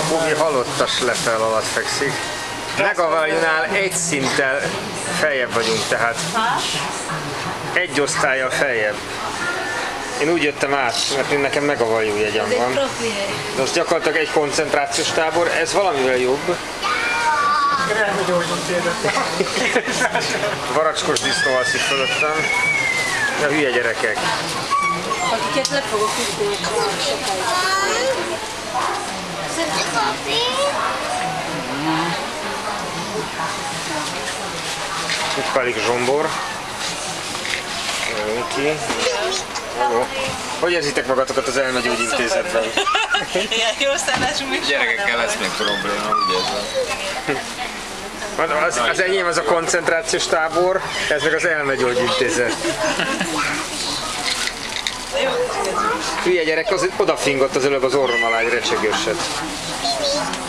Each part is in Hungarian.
Bugi halottas lefel alatt fekszik. Megavaljunál egy szinttel feljebb vagyunk, tehát egy osztállyal feljebb. Én úgy jöttem át, mert én nekem megavaljó jegyem van. De az gyakorlatilag egy koncentrációs tábor, ez valamivel jobb. Varacskos disznó alszik fölöttem. A hülye gyerekek. Akiket le fogok ütni sokáig. Itt Palik Zsombor. Miki. Hello. Hogy érzitek magatokat az elmegyógyintézetben? Ilyen jó szállású műsor. Gyerekekkel lesz még probléma, úgy érzem. Az enyém az a koncentrációs tábor, ez meg az elmegyógyintézet. Hülye gyerek, az odafingott az előbb az orrom alá egy recsegőset.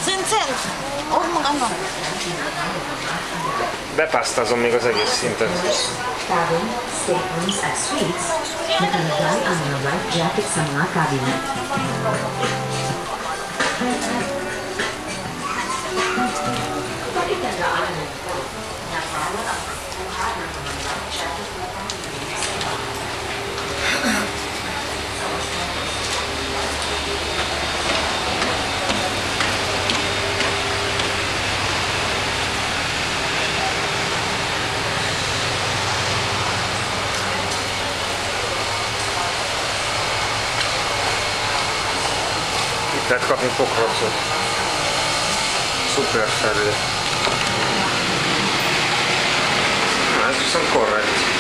Szent! Ott magamnak! Bepásztázom még az egész szintet. Cabin, staterooms and suites, nakalagay ang mga life jacket sa mga cabinet. Pagkitandaan mo po na bawat ang pagkuha ng mga life jacket na lehet kapni pokrócot. Szuper felül. Ez viszont korrekt.